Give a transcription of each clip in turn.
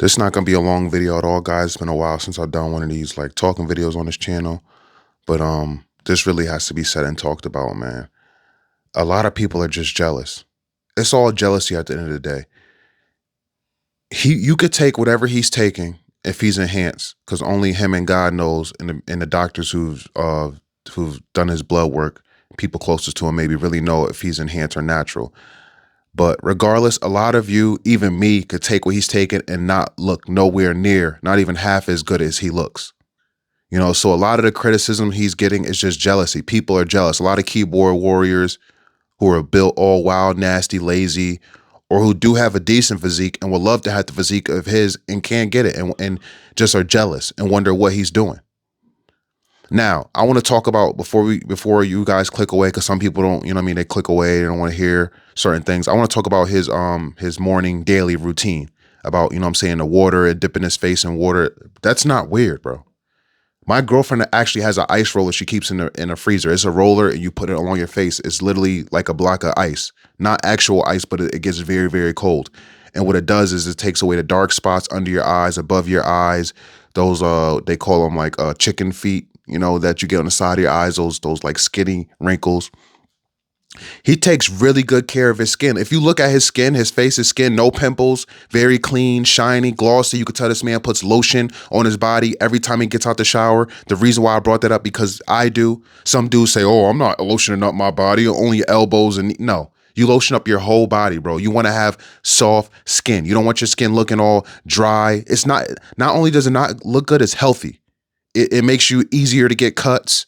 This is not gonna be a long video at all, guys. It's been a while since I've done one of these like talking videos on this channel, but this really has to be said and talked about, man. A lot of people are just jealous. It's all jealousy at the end of the day. You could take whatever he's taking if he's enhanced, because only him and God knows, and the doctors who've done his blood work, people closest to him maybe really know if he's enhanced or natural. But regardless, a lot of you, even me, could take what he's taking and not look nowhere near, not even half as good as he looks. So a lot of the criticism he's getting is just jealousy. People are jealous. A lot of keyboard warriors who are built all wild, nasty, lazy, or who do have a decent physique and would love to have the physique of his and can't get it and just are jealous and wonder what he's doing. Now, I want to talk about before you guys click away, because some people don't, they click away, they don't want to hear certain things. I want to talk about his morning daily routine about, the water and dipping his face in water. That's not weird, bro. My girlfriend actually has an ice roller she keeps in a freezer. It's a roller and you put it along your face. It's literally like a block of ice, not actual ice, but it gets very, very cold. And what it does is it takes away the dark spots under your eyes, above your eyes. Those they call them like chicken feet, that you get on the side of your eyes, those like skinny wrinkles. He takes really good care of his skin. If you look at his skin, his face, his skin, no pimples, very clean, shiny, glossy. You could tell this man puts lotion on his body every time he gets out the shower. The reason why I brought that up, because I do. Some dudes say, oh, I'm not lotioning up my body, only your elbows. And no, you lotion up your whole body, bro. You want to have soft skin. You don't want your skin looking all dry. It's not only does it not look good, it's healthy. It makes you easier to get cuts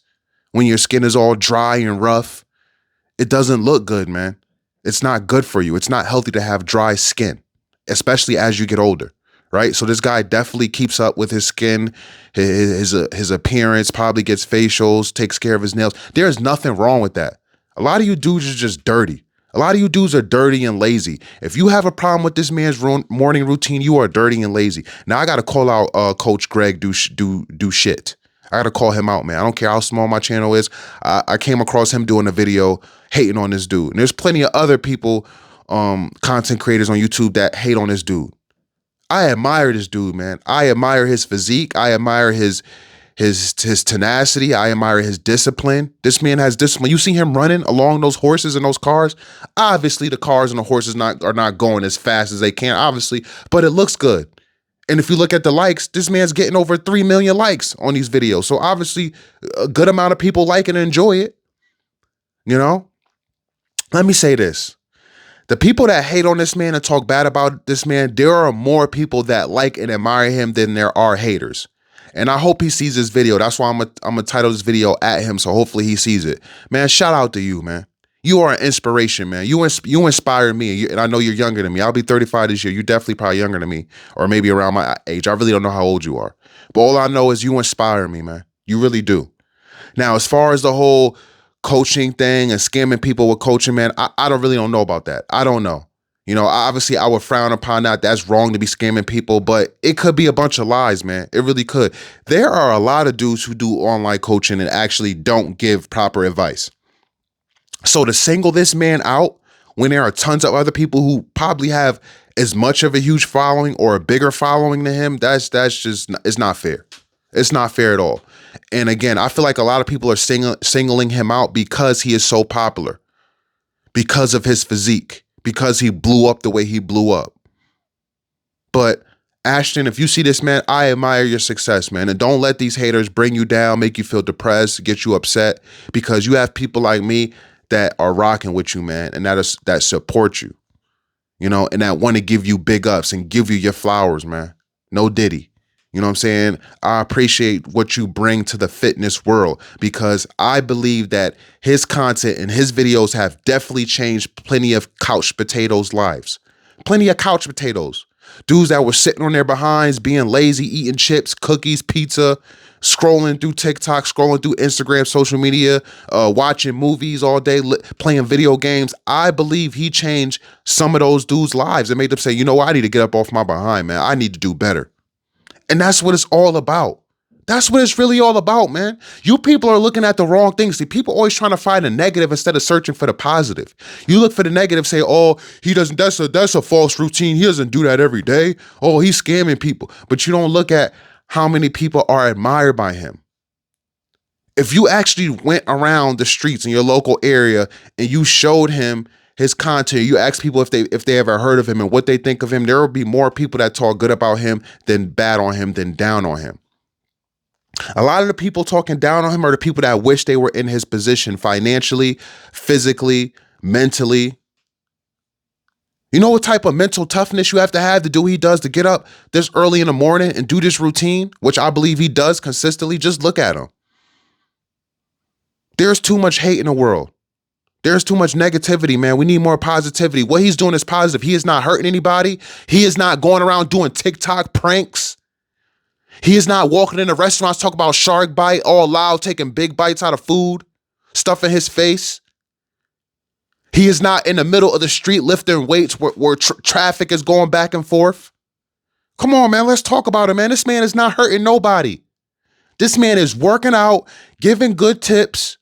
when your skin is all dry and rough. It doesn't look good, man. It's not good for you. It's not healthy to have dry skin, especially as you get older, right? So this guy definitely keeps up with his skin, his appearance, probably gets facials, takes care of his nails. There's nothing wrong with that. A lot of you dudes are just dirty. A lot of you dudes are dirty and lazy. If you have a problem with this man's morning routine, you are dirty and lazy. Now I got to call out Coach Greg do shit. I got to call him out, man. I don't care how small my channel is. I came across him doing a video hating on this dude. And there's plenty of other people, content creators on YouTube that hate on this dude. I admire this dude, man. I admire his physique. I admire his tenacity. I admire his discipline. This man has discipline. You see him running along those horses and those cars. Obviously, the cars and the horses are not going as fast as they can, obviously, but it looks good. And if you look at the likes, this man's getting over 3 million likes on these videos. So obviously, a good amount of people like and enjoy it. Let me say this. The people that hate on this man and talk bad about this man, there are more people that like and admire him than there are haters. And I hope he sees this video. That's why I'm gonna title this video at him. So hopefully he sees it. Man, shout out to you, man. You are an inspiration, man. You inspire me, and I know you're younger than me. I'll be 35 this year. You're definitely probably younger than me, or maybe around my age. I really don't know how old you are. But all I know is you inspire me, man. You really do. Now, as far as the whole coaching thing and scamming people with coaching, man, I don't know about that. I don't know. Obviously I would frown upon that. That's wrong to be scamming people, but it could be a bunch of lies, man. It really could. There are a lot of dudes who do online coaching and actually don't give proper advice. So to single this man out when there are tons of other people who probably have as much of a huge following or a bigger following than him, that's just, it's not fair. It's not fair at all. And again, I feel like a lot of people are singling him out because he is so popular, because of his physique, because he blew up the way he blew up. But Ashton, if you see this, man, I admire your success, man. And don't let these haters bring you down, make you feel depressed, get you upset, because you have people like me that are rocking with you, man, and that support you, and that want to give you big ups and give you your flowers, man. No Diddy. You know what I'm saying? I appreciate what you bring to the fitness world, because I believe that his content and his videos have definitely changed plenty of couch potatoes' lives. Plenty of couch potatoes. Dudes that were sitting on their behinds, being lazy, eating chips, cookies, pizza, scrolling through TikTok, scrolling through Instagram, social media, watching movies all day, playing video games. I believe he changed some of those dudes' lives and made them say, I need to get up off my behind, man. I need to do better. And that's what it's all about. That's what it's really all about, man. You people are looking at the wrong things. See, people always trying to find a negative instead of searching for the positive. You look for the negative, say, oh, he doesn't, that's a false routine. He doesn't do that every day. Oh, he's scamming people. But you don't look at how many people are admired by him. If you actually went around the streets in your local area and you showed him his content, you ask people if they ever heard of him and what they think of him, there will be more people that talk good about him than bad on him, than down on him. A lot of the people talking down on him are the people that wish they were in his position financially, physically, mentally. You know what type of mental toughness you have to do what he does to get up this early in the morning and do this routine, which I believe he does consistently? Just look at him. There's too much hate in the world. There's too much negativity, man. We need more positivity. What he's doing is positive. He is not hurting anybody. He is not going around doing TikTok pranks. He is not walking into restaurants talking about shark bite all loud, taking big bites out of food, stuffing his face. He is not in the middle of the street lifting weights where traffic is going back and forth. Come on, man. Let's talk about it, man. This man is not hurting nobody. This man is working out, giving good tips,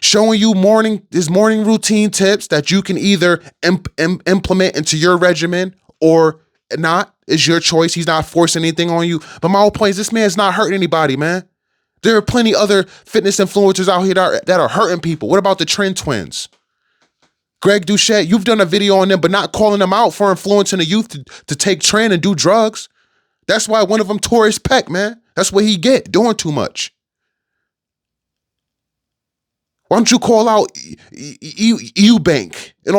showing you his morning routine tips that you can either implement into your regimen or not. It's your choice. He's not forcing anything on you. But my whole point is this man is not hurting anybody, man. There are plenty other fitness influencers out here that are hurting people. What about the Trend Twins? Greg Doucette, you've done a video on them, but not calling them out for influencing the youth to take trend and do drugs. That's why one of them tore his pec, man. That's what he get, doing too much. Why don't you call out Eubank and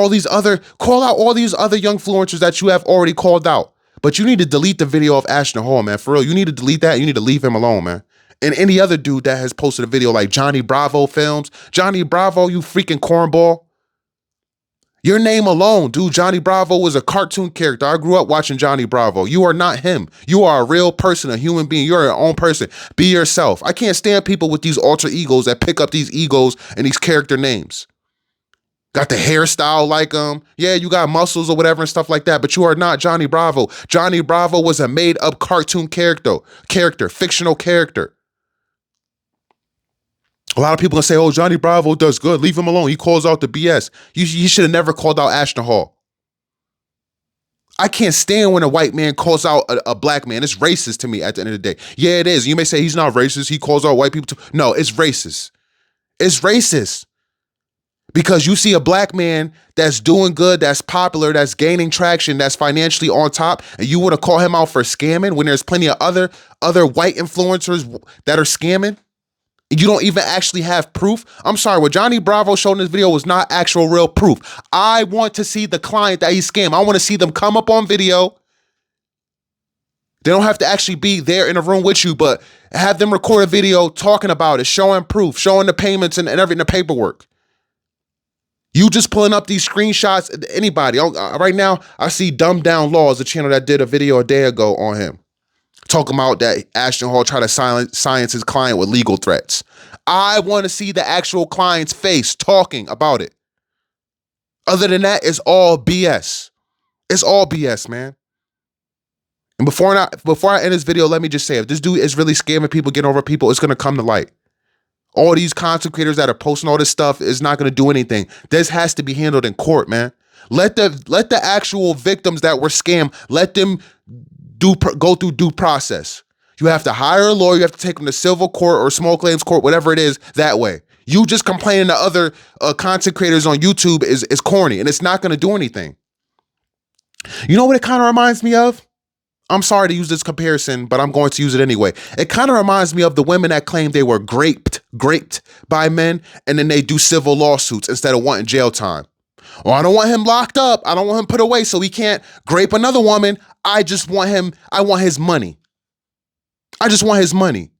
call out all these other young influencers that you have already called out? But you need to delete the video of Ashton Hall, man. For real, you need to delete that. You need to leave him alone, man. And any other dude that has posted a video like Johnny Bravo Films. Johnny Bravo, you freaking cornball. Your name alone, dude. Johnny Bravo was a cartoon character. I grew up watching Johnny Bravo. You are not him. You are a real person, a human being. You're your own person. Be yourself. I can't stand people with these alter egos that pick up these egos and these character names. Got the hairstyle like him. Yeah, you got muscles or whatever and stuff like that, but you are not Johnny Bravo. Johnny Bravo was a made-up cartoon character, fictional character. A lot of people gonna say, oh, Johnny Bravo does good. Leave him alone. He calls out the BS. You should have never called out Ashton Hall. I can't stand when a white man calls out a black man. It's racist to me at the end of the day. Yeah, it is. You may say he's not racist. He calls out white people too. No, it's racist. It's racist. Because you see a black man that's doing good, that's popular, that's gaining traction, that's financially on top, and you want to call him out for scamming when there's plenty of other white influencers that are scamming? You don't even actually have proof. I'm sorry, what Johnny Bravo showed in this video was not actual real proof. I want to see the client that he scammed. I want to see them come up on video. They don't have to actually be there in a room with you, but have them record a video talking about it, showing proof, showing the payments and everything, the paperwork. You just pulling up these screenshots, anybody. Right now, I see Dumbed Down Laws, the channel that did a video a day ago on him, talking about that Ashton Hall tried to silence his client with legal threats. I want to see the actual client's face talking about it. Other than that, it's all BS. It's all BS, man. And before I end this video, let me just say, if this dude is really scamming people, getting over people, it's going to come to light. All these content creators that are posting all this stuff is not going to do anything. This has to be handled in court, man. Let the actual victims that were scammed, let them go through due process. You have to hire a lawyer. You have to take them to civil court or small claims court, whatever it is, that way. You just complaining to other content creators on YouTube is corny, and it's not going to do anything. You know what it kind of reminds me of? I'm sorry to use this comparison, but I'm going to use it anyway. It kind of reminds me of the women that claim they were raped by men, and then they do civil lawsuits instead of wanting jail time. Or I don't want him locked up. I don't want him put away so he can't grape another woman. I want his money. I just want his money.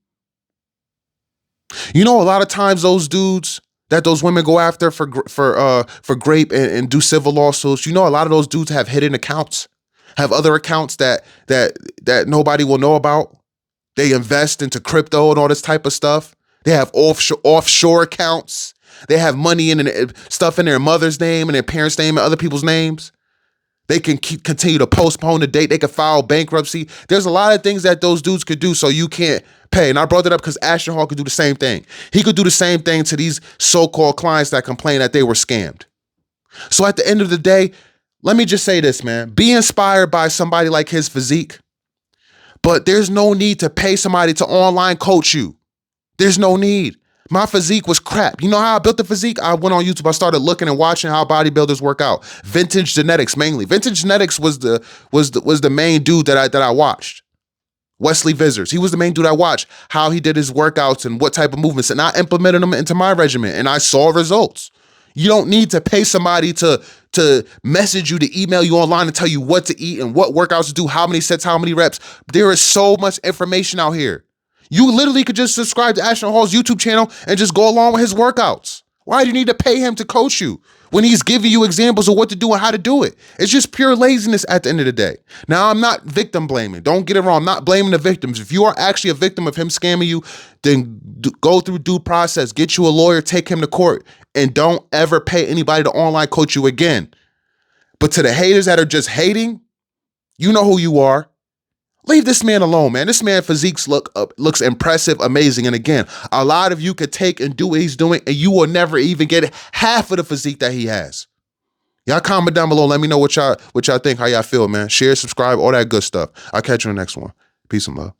You know, a lot of times those dudes that those women go after for grape and do civil lawsuits, you know, a lot of those dudes have hidden accounts, have other accounts that nobody will know about. They invest into crypto and all this type of stuff. They have offshore accounts. They have money and stuff in their mother's name and their parents' name and other people's names. They can continue to postpone the date. They can file bankruptcy. There's a lot of things that those dudes could do so you can't pay. And I brought that up because Ashton Hall could do the same thing. He could do the same thing to these so-called clients that complain that they were scammed. So at the end of the day, let me just say this, man. Be inspired by somebody like his physique, but there's no need to pay somebody to online coach you. There's no need. My physique was crap. You know how I built the physique? I went on YouTube. I started looking and watching how bodybuilders work out. Vintage Genetics mainly. Vintage Genetics was the main dude that I watched. Wesley Vissers. He was the main dude I watched, how he did his workouts and what type of movements. And I implemented them into my regimen and I saw results. You don't need to pay somebody to message you, to email you online and tell you what to eat and what workouts to do, how many sets, how many reps. There is so much information out here. You literally could just subscribe to Ashton Hall's YouTube channel and just go along with his workouts. Why do you need to pay him to coach you when he's giving you examples of what to do and how to do it? It's just pure laziness at the end of the day. Now, I'm not victim blaming. Don't get it wrong. I'm not blaming the victims. If you are actually a victim of him scamming you, then go through due process, get you a lawyer, take him to court, and don't ever pay anybody to online coach you again. But to the haters that are just hating, you know who you are. Leave this man alone, man. This man physiques looks impressive, amazing. And again, a lot of you could take and do what he's doing and you will never even get half of the physique that he has. Y'all comment down below. Let me know what y'all think, how y'all feel, man. Share, subscribe, all that good stuff. I'll catch you in the next one. Peace and love.